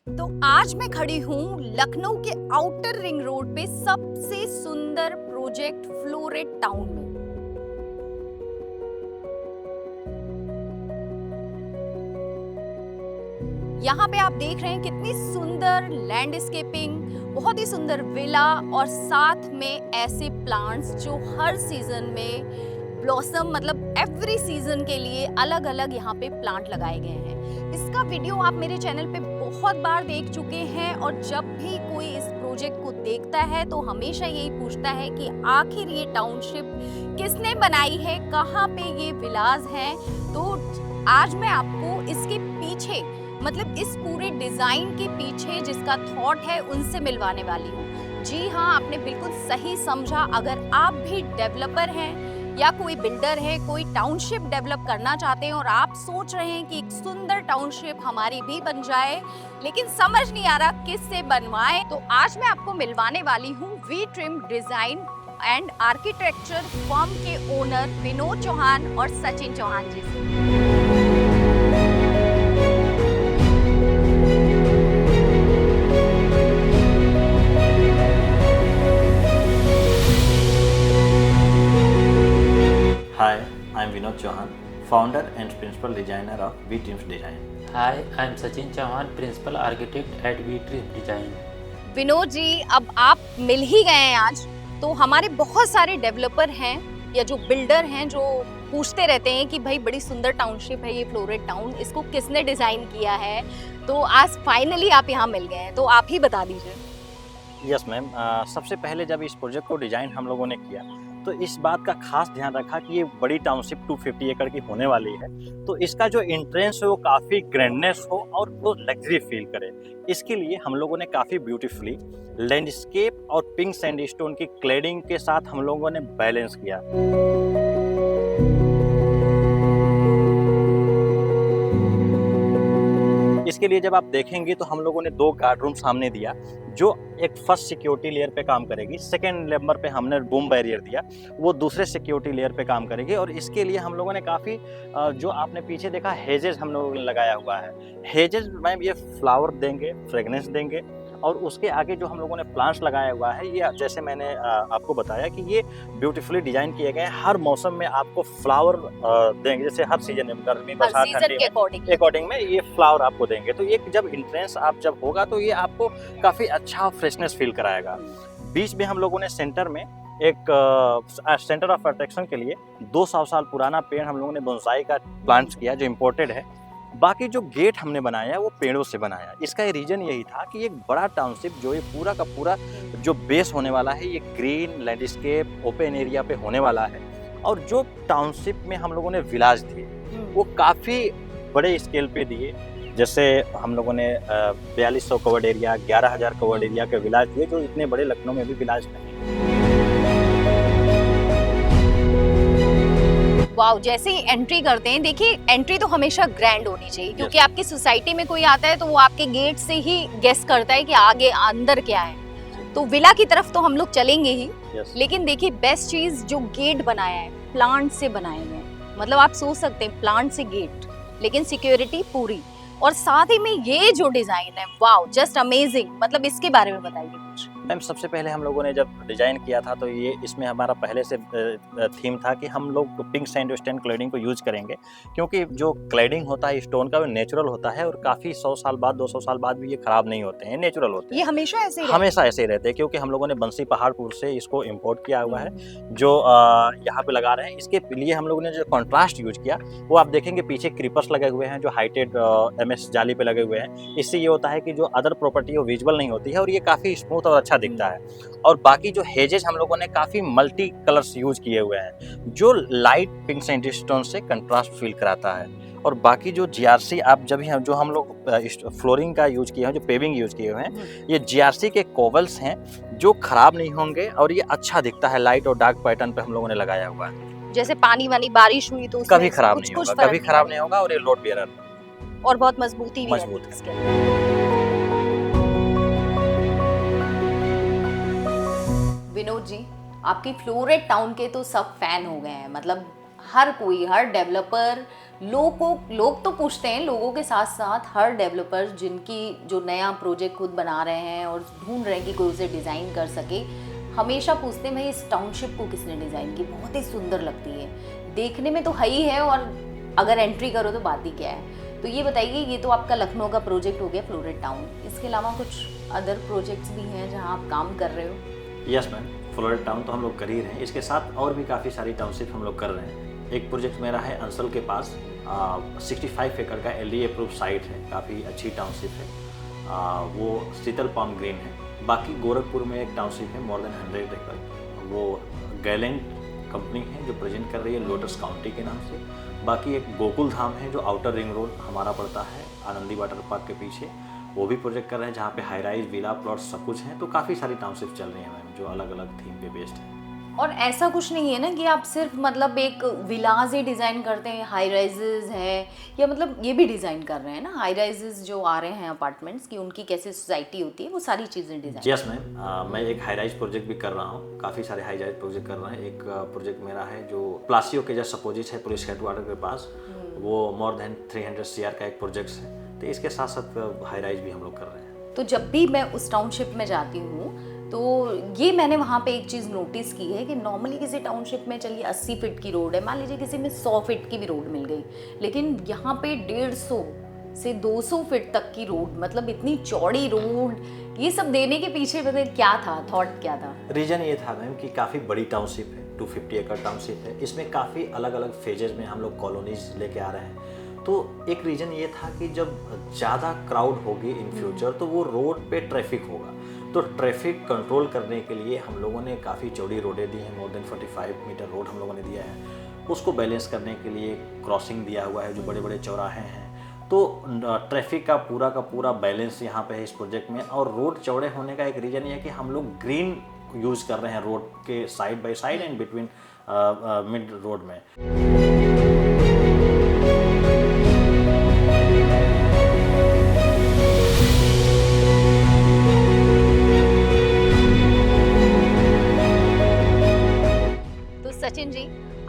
तो आज मैं खड़ी हूँ लखनऊ के आउटर रिंग रोड पे सबसे सुंदर प्रोजेक्ट फ्लोरेट टाउन में। यहाँ पे आप देख रहे हैं कितनी सुंदर लैंडस्केपिंग, बहुत ही सुंदर विला और साथ में ऐसे प्लांट्स जो हर सीजन में ब्लॉसम मतलब एवरी सीजन के लिए अलग अलग यहाँ पे प्लांट लगाए गए हैं। इसका वीडियो आप मेरे चैनल पे बहुत बार देख चुके हैं और जब भी कोई इस प्रोजेक्ट को देखता है तो हमेशा यही पूछता है कि आखिर ये टाउनशिप किसने बनाई है, कहाँ पे ये विलास हैं। तो आज मैं आपको इसके पीछे मतलब इस पूरे डिजाइन के पीछे जिसका थॉट है उनसे मिलवाने वाली हूँ। जी हाँ, आपने बिल्कुल सही समझा। अगर आप भी डेवलपर हैं या कोई बिल्डर है, कोई टाउनशिप डेवलप करना चाहते हैं और आप सोच रहे हैं कि एक सुंदर टाउनशिप हमारी भी बन जाए लेकिन समझ नहीं आ रहा किससे बनवाएं, तो आज मैं आपको मिलवाने वाली हूँ V Trim design and architecture firm के ओनर विनोद चौहान और सचिन चौहान जी से। Hi, I'm Vinod Chauhan, founder and principal designer of V-Teams Design. Hi, I'm Sachin Chauhan, principal architect at V-Teams Design. Vinod ji, अब आप मिल ही गए हैं आज, तो हमारे बहुत सारे डेवलपर हैं या जो बिल्डर हैं जो पूछते रहते हैं कि भाई बड़ी सुंदर टाउनशिप है ये फ्लोरेट टाउन, इसको किसने डिजाइन किया है। तो आज फाइनली आप यहाँ मिल गए हैं, तो आप ही बता दीजिए। यस मैम, सबसे पहले जब इस प्रोजेक्ट को डिजाइन हम लोगों ने किया तो इस बात का खास ध्यान रखा कि ये बड़ी टाउनशिप 250 एकड़ की होने वाली है, तो इसका जो एंट्रेंस है वो काफ़ी ग्रैंडनेस हो और वो लग्जरी फील करे। इसके लिए हम लोगों ने काफ़ी ब्यूटीफुली लैंडस्केप और पिंक सैंडस्टोन की क्लेडिंग के साथ हम लोगों ने बैलेंस किया। इसके लिए जब आप देखेंगे तो हम लोगों ने 2 गार्ड रूम सामने दिया जो एक फर्स्ट सिक्योरिटी लेयर पे काम करेगी, सेकेंड नंबर पे हमने बूम बैरियर दिया, वो दूसरे सिक्योरिटी लेयर पे काम करेगी। और इसके लिए हम लोगों ने काफ़ी जो आपने पीछे देखा हेजेस हम लोगों ने लगाया हुआ है। हेजेस मैम ये फ्लावर देंगे, फ्रेगनेंस देंगे और उसके आगे जो हम लोगों ने प्लांट्स लगाया हुआ है ये जैसे मैंने आपको बताया कि ये ब्यूटीफुली डिजाइन किए गए हैं। हर मौसम में आपको फ्लावर देंगे, जैसे हर सीजन में गर्मी बरसात ठंडी के अकॉर्डिंग में ये फ्लावर आपको देंगे। तो ये जब एंट्रेंस आप जब होगा तो ये आपको काफ़ी अच्छा फ्रेशनेस फील कराएगा। बीच में हम लोगों ने सेंटर में एक सेंटर ऑफ अट्रैक्शन के लिए 200 साल पुराना पेड़ हम लोगों ने बोनसाई का प्लांट्स किया जो इम्पोर्टेड है। बाकी जो गेट हमने बनाया है वो पेड़ों से बनाया। इसका रीजन यही था कि एक बड़ा टाउनशिप जो ये पूरा का पूरा जो बेस होने वाला है ये ग्रीन लैंडस्केप ओपन एरिया पे होने वाला है। और जो टाउनशिप में हम लोगों ने विलाज दिए वो काफ़ी बड़े स्केल पे दिए। जैसे हम लोगों ने 4200 कवर्ड एरिया, 11,000 कवर्ड एरिया के विलाज दिए जो इतने बड़े लखनऊ में भी विलाज नहीं। वाओ, जैसे ही एंट्री करते हैं, देखिए एंट्री तो हमेशा ग्रैंड होनी चाहिए क्योंकि आपकी सोसाइटी में कोई आता है तो वो आपके गेट से ही गेस करता है कि आगे अंदर क्या है। तो विला की तरफ तो हम लोग चलेंगे ही, लेकिन देखिए बेस्ट चीज जो गेट बनाया है प्लांट से बनाए गए, मतलब आप सोच सकते हैं प्लांट से गेट लेकिन सिक्योरिटी पूरी, और साथ ही में ये जो डिजाइन है वाओ जस्ट अमेजिंग। मतलब इसके बारे में बताइए कुछ। मैम सबसे पहले हम लोगों ने जब डिजाइन किया था तो ये इसमें हमारा पहले से थीम था कि हम लोग पिंक सैंडस्टोन क्लेडिंग को यूज करेंगे क्योंकि जो क्लेडिंग होता है स्टोन का वो नेचुरल होता है और काफ़ी 100 साल बाद 200 साल बाद भी ये खराब नहीं होते हैं, नेचुरल होते हैं। ये हमेशा ऐसे ही रहते हैं क्योंकि हम लोगों ने बंसी पहाड़पुर से इसको इम्पोर्ट किया हुआ है जो यहाँ पे लगा रहे हैं। इसके लिए हम लोगों ने जो कॉन्ट्रास्ट यूज किया वो आप देखेंगे पीछे क्रीपर्स लगे हुए हैं जो हाइटेड MS जाली पे लगे हुए हैं। इससे ये होता है कि जो अदर प्रॉपर्टी वो विजुअल नहीं होती है और ये काफ़ी स्मूथ और अच्छा दिखता है। और बाकी जो हेजेस हम लोगों ने काफ़ी मल्टी कलर्स यूज किए हुए हैं जो लाइट पिंक सैंडस्टोन से कंट्रास्ट फील कराता है। और बाकी जो GRC आप जब ही जो हम लोग फ्लोरिंग का यूज किए हैं, जो पेविंग यूज किए हुए हैं, ये GRC के कोवल्स हैं जो खराब नहीं होंगे और ये अच्छा दिखता है। लाइट और डार्क पैटर्न पे हम लोगों ने लगाया हुआ है। जैसे पानी वाली बारिश हुई तो कभी खराब नहीं होगा, कभी खराब नहीं होगा। और ये लोड बेयरर और बहुत मजबूती भी मजबूत है। विनोद जी, आपकी फ्लोरेट टाउन के तो सब फैन हो गए हैं, मतलब हर कोई, हर डेवलपर, लोग तो पूछते हैं, लोगों के साथ साथ हर डेवलपर जिनकी जो नया प्रोजेक्ट खुद बना रहे हैं और ढूंढ रहे हैं कि कोई उसे डिज़ाइन कर सके, हमेशा पूछते हैं भाई इस टाउनशिप को किसने डिज़ाइन की, बहुत ही सुंदर लगती है, देखने में तो है ही है और अगर एंट्री करो तो बात ही क्या है। तो ये बताइए, ये तो आपका लखनऊ का प्रोजेक्ट हो गया फ्लोरेट टाउन, इसके अलावा कुछ अदर प्रोजेक्ट्स भी हैं जहाँ आप काम कर रहे हो? यस मैम, फ्लोरेट टाउन तो हम लोग कर ही रहे हैं, इसके साथ और भी काफ़ी सारी टाउनशिप हम लोग कर रहे हैं। एक प्रोजेक्ट मेरा है अंसल के पास, 65 एकड़ का LD अप्रूव साइट है, काफ़ी अच्छी टाउनशिप है, वो शीतल पाम ग्रीन है। बाकी गोरखपुर में एक टाउनशिप है मोर देन 100 एकड़, वो गैलेंट कंपनी है जो प्रेजेंट कर रही है लोटस काउंटी के नाम से। बाकी एक गोकुल धाम है जो आउटर रिंग रोड हमारा पड़ता है आनंदी वाटर पार्क के पीछे, वो भी प्रोजेक्ट कर रहे हैं जहाँ पे हाई राइज विला प्लॉट सब कुछ हैं। तो काफ़ी सारी टाउनशिप चल रही हैं मैम जो अलग अलग थीम पे बेस्ड है। और ऐसा कुछ नहीं है ना कि आप सिर्फ मतलब एक विलाज ही डिज़ाइन करते हैं, हाई राइजेज है, या मतलब ये भी डिज़ाइन कर रहे हैं ना, हाई राइजेज जो आ रहे हैं अपार्टमेंट्स की, उनकी कैसे सोसाइटी होती है, वो सारी चीज़ें डिज़ाइन। यस मैम, मैं एक हाई राइज प्रोजेक्ट भी कर रहा हूँ, काफ़ी सारे हाई राइज प्रोजेक्ट कर रहे हैं। एक प्रोजेक्ट मेरा है जो प्लासियो के जस्ट अपोजिट है, पुलिस हेडक्वार्टर के पास, वो मोर देन 300 CR का एक प्रोजेक्ट है। तो इसके साथ साथ हाई राइज भी हम लोग कर रहे हैं। तो जब भी मैं उस टाउनशिप में जाती हूँ तो ये मैंने वहाँ पे एक चीज़ नोटिस की है कि नॉर्मली किसी टाउनशिप में चलिए 80 फीट की रोड है, मान लीजिए किसी में 100 फीट की भी रोड मिल गई, लेकिन यहाँ पे 150 से 200 फीट तक की रोड, मतलब इतनी चौड़ी रोड, ये सब देने के पीछे मतलब क्या था, थॉट क्या था? रीज़न ये था मैम कि काफ़ी बड़ी टाउनशिप है, 250 एकड़ टाउनशिप है, इसमें काफ़ी अलग अलग फेजेज में हम लोग कॉलोनीज लेके आ रहे हैं। तो एक रीज़न ये था कि जब ज़्यादा क्राउड होगी इन फ्यूचर तो वो रोड पे ट्रैफिक होगा, तो ट्रैफिक कंट्रोल करने के लिए हम लोगों ने काफ़ी चौड़ी रोडें दी हैं, मोर देन 45 मीटर रोड हम लोगों ने दिया है। उसको बैलेंस करने के लिए क्रॉसिंग दिया हुआ है जो बड़े बड़े चौराहे हैं, तो ट्रैफिक का पूरा बैलेंस यहाँ पे है इस प्रोजेक्ट में। और रोड चौड़े होने का एक रीज़न ये है कि हम लोग ग्रीन यूज़ कर रहे हैं रोड के side by side and between mid road में। सचिन जी,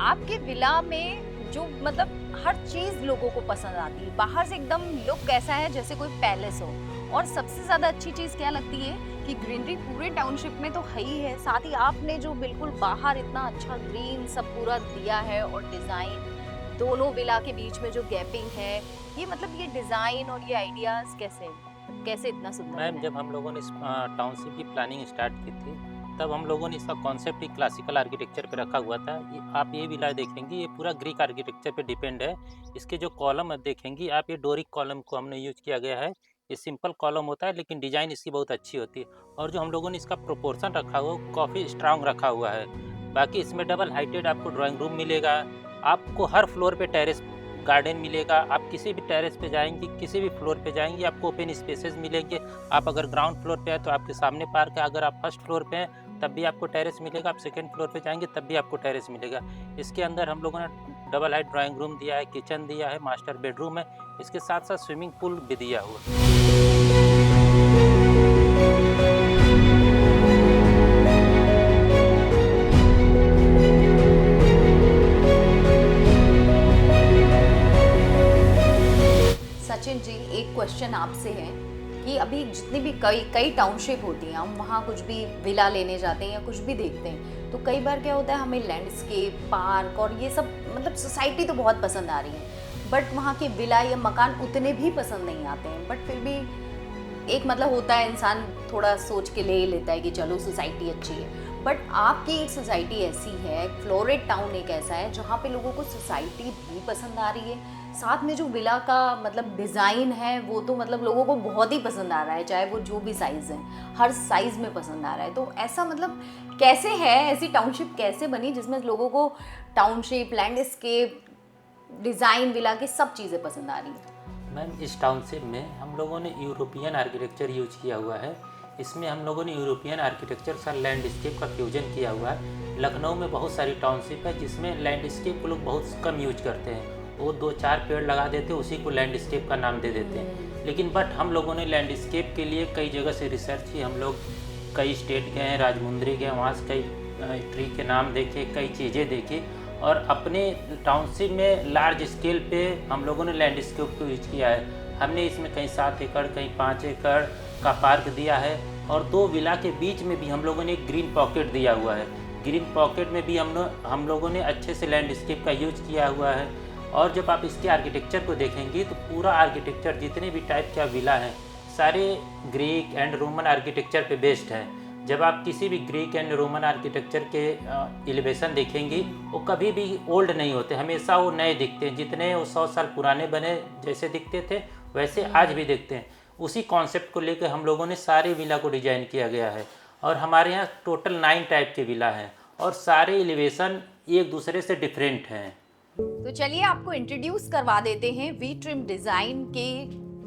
आपके विला में जो मतलब हर चीज लोगों को पसंद आती है, बाहर से एकदम लुक कैसा है जैसे कोई पैलेस हो, और सबसे ज्यादा अच्छी चीज क्या लगती है कि ग्रीनरी पूरे टाउनशिप में तो है ही है, साथ ही आपने जो बिल्कुल बाहर इतना अच्छा ग्रीन सब पूरा दिया है, और डिजाइन दोनों विला के बीच में जो गैपिंग है, ये मतलब ये डिजाइन और ये आइडियाज कैसे इतना सुंदर मैम, है? जब हम लोगों ने इस टाउनशिप की प्लानिंग स्टार्ट की थी, तब हम लोगों ने इसका कॉन्सेप्ट ही क्लासिकल आर्किटेक्चर पे रखा हुआ था। आप ये विला देखेंगी, ये पूरा ग्रीक आर्किटेक्चर पे डिपेंड है। इसके जो कॉलम देखेंगी आप, ये डोरिक कॉलम को हमने यूज किया गया है। ये सिंपल कॉलम होता है लेकिन डिज़ाइन इसकी बहुत अच्छी होती है। और जो हम लोगों ने इसका प्रोपोर्शन रखा हुआ है काफ़ी स्ट्रांग रखा हुआ है। बाकी इसमें डबल हाइटेड आपको ड्राइंग रूम मिलेगा, आपको हर फ्लोर पे टेरेस गार्डन मिलेगा। आप किसी भी टेरेस पे जाएंगी, किसी भी फ्लोर पे जाएंगी, आपको ओपन स्पेसेस मिलेंगे। आप अगर ग्राउंड फ्लोर पे हैं तो आपके सामने पार्क है, अगर आप फर्स्ट फ्लोर पे हैं तब भी आपको टेरेस मिलेगा, आप सेकंड फ्लोर पे जाएंगे तब भी आपको टेरेस मिलेगा। इसके अंदर हम लोगों ने डबल हाइट ड्राइंग रूम दिया है, किचन दिया है, मास्टर बेडरूम है, इसके साथ साथ स्विमिंग पूल भी दिया हुआ है। सचिन जी, एक क्वेश्चन आपसे है कि अभी जितनी भी कई टाउनशिप होती हैं, हम वहाँ कुछ भी विला लेने जाते हैं या कुछ भी देखते हैं, तो कई बार क्या होता है, हमें लैंडस्केप, पार्क और ये सब मतलब सोसाइटी तो बहुत पसंद आ रही है, बट वहाँ के विला या मकान उतने भी पसंद नहीं आते हैं। बट फिर भी एक मतलब होता है, इंसान थोड़ा सोच के ले लेता है कि चलो सोसाइटी अच्छी है। बट आपकी एक सोसाइटी ऐसी है, फ्लोरेट टाउन एक ऐसा है जहाँ पे लोगों को सोसाइटी भी पसंद आ रही है, साथ में जो विला का मतलब डिज़ाइन है वो तो मतलब लोगों को बहुत ही पसंद आ रहा है, चाहे वो जो भी साइज़ है, हर साइज़ में पसंद आ रहा है। तो ऐसा मतलब कैसे है, ऐसी टाउनशिप कैसे बनी जिसमें लोगों को टाउनशिप, लैंडस्केप, डिज़ाइन, विला की सब चीज़ें पसंद आ रही हैं? मैम, इस टाउनशिप में हम लोगों ने यूरोपियन आर्किटेक्चर यूज किया हुआ है। इसमें हम लोगों ने यूरोपियन आर्किटेक्चर का लैंडस्केप का फ्यूजन किया हुआ है। लखनऊ में बहुत सारी टाउनशिप है जिसमें लैंडस्केप को लोग बहुत कम यूज करते हैं, वो 2-4 पेड़ लगा देते हैं, उसी को लैंडस्केप का नाम दे देते हैं। लेकिन बट हम लोगों ने लैंडस्केप के लिए कई जगह से रिसर्च की, हम लोग कई स्टेट गए हैं, राजमुंदरी गए, वहाँ से कई ट्री के नाम देखे, कई चीज़ें देखी, और अपने टाउनशिप में लार्ज स्केल पे हम लोगों ने लैंडस्केप को यूज किया है। हमने इसमें कहीं 7 एकड़ कहीं 5 एकड़ का पार्क दिया है और 2 विला के बीच में भी हम लोगों ने एक ग्रीन पॉकेट दिया हुआ है। ग्रीन पॉकेट में भी हम लोगों ने अच्छे से लैंडस्केप का यूज किया हुआ है। और जब आप इसके आर्किटेक्चर को देखेंगे तो पूरा आर्किटेक्चर जितने भी टाइप का विला हैं सारे ग्रीक एंड रोमन आर्किटेक्चर पे बेस्ड है। जब आप किसी भी ग्रीक एंड रोमन आर्किटेक्चर के एलिवेशन देखेंगे वो कभी भी ओल्ड नहीं होते, हमेशा वो नए दिखते हैं। जितने वो 100 साल पुराने बने जैसे दिखते थे वैसे आज भी दिखते हैं। उसी कॉन्सेप्ट को लेकर हम लोगों ने सारे विला को डिजाइन किया गया है और हमारे यहाँ टोटल 9 टाइप के विला हैं और सारे एलिवेशन एक दूसरे से डिफरेंट हैं। तो चलिए आपको इंट्रोड्यूस करवा देते हैं वी ट्रिम डिजाइन के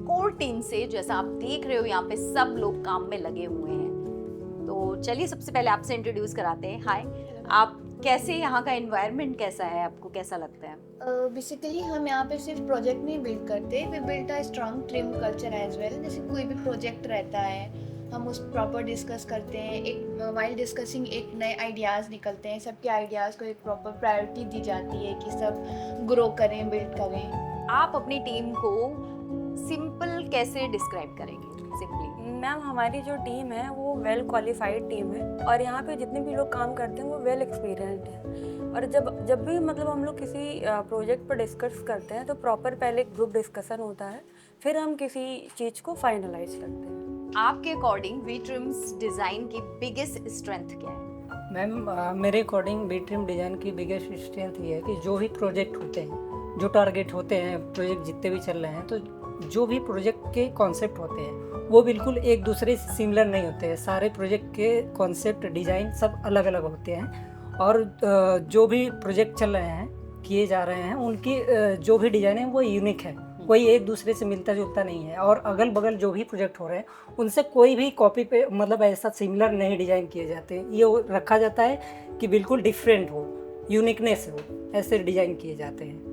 कोर टीम से। जैसा आप देख रहे हो यहाँ पे सब लोग काम में लगे हुए हैं। तो चलिए सबसे पहले आपसे इंट्रोड्यूस कराते हैं। हाय, आप कैसे, यहाँ का एनवायरनमेंट कैसा है, आपको कैसा लगता है? बेसिकली हम यहाँ पे सिर्फ प्रोजेक्ट नहीं बिल्ड करते, we build a strong trim culture as well. जैसे कोई भी प्रोजेक्ट रहता है हम उस प्रॉपर डिस्कस करते हैं, एक वाइल डिस्कसिंग एक नए आइडियाज़ निकलते हैं, सबके आइडियाज़ को एक प्रॉपर प्रायोरिटी दी जाती है कि सब ग्रो करें, बिल्ड करें। आप अपनी टीम को सिंपल कैसे डिस्क्राइब करेंगे? सिंपली मैम, हमारी जो टीम है वो वेल क्वालिफाइड टीम है और यहाँ पे जितने भी लोग काम करते हैं वो वेल एक्सपीरियंस्ड हैं। और जब भी मतलब हम लोग किसी प्रोजेक्ट पर डिस्कस करते हैं तो प्रॉपर पहले ग्रुप डिस्कशन होता है, फिर हम किसी चीज़ को फाइनलाइज करते हैं। आपके अकॉर्डिंग वी ट्रिम्स डिजाइन की बिगेस्ट स्ट्रेंथ क्या है? मैम, मेरे अकॉर्डिंग वी ट्रिम डिज़ाइन की बिगेस्ट स्ट्रेंथ ये है कि जो भी प्रोजेक्ट होते हैं, जो टारगेट होते हैं, प्रोजेक्ट जितने भी चल रहे हैं, तो जो भी प्रोजेक्ट के कॉन्सेप्ट होते हैं वो बिल्कुल एक दूसरे से सिमिलर नहीं होते हैं। सारे प्रोजेक्ट के कॉन्सेप्ट, डिज़ाइन सब अलग अलग होते हैं और जो भी प्रोजेक्ट चल रहे हैं, किए जा रहे हैं, उनकी जो भी डिज़ाइन है वो यूनिक है, कोई एक दूसरे से मिलता जुलता नहीं है। और अगल बगल जो भी प्रोजेक्ट हो रहे हैं उनसे कोई भी कॉपी पे मतलब ऐसा सिमिलर नहीं डिज़ाइन किए जाते। ये रखा जाता है कि बिल्कुल डिफरेंट हो, यूनिकनेस हो, ऐसे डिज़ाइन किए जाते हैं।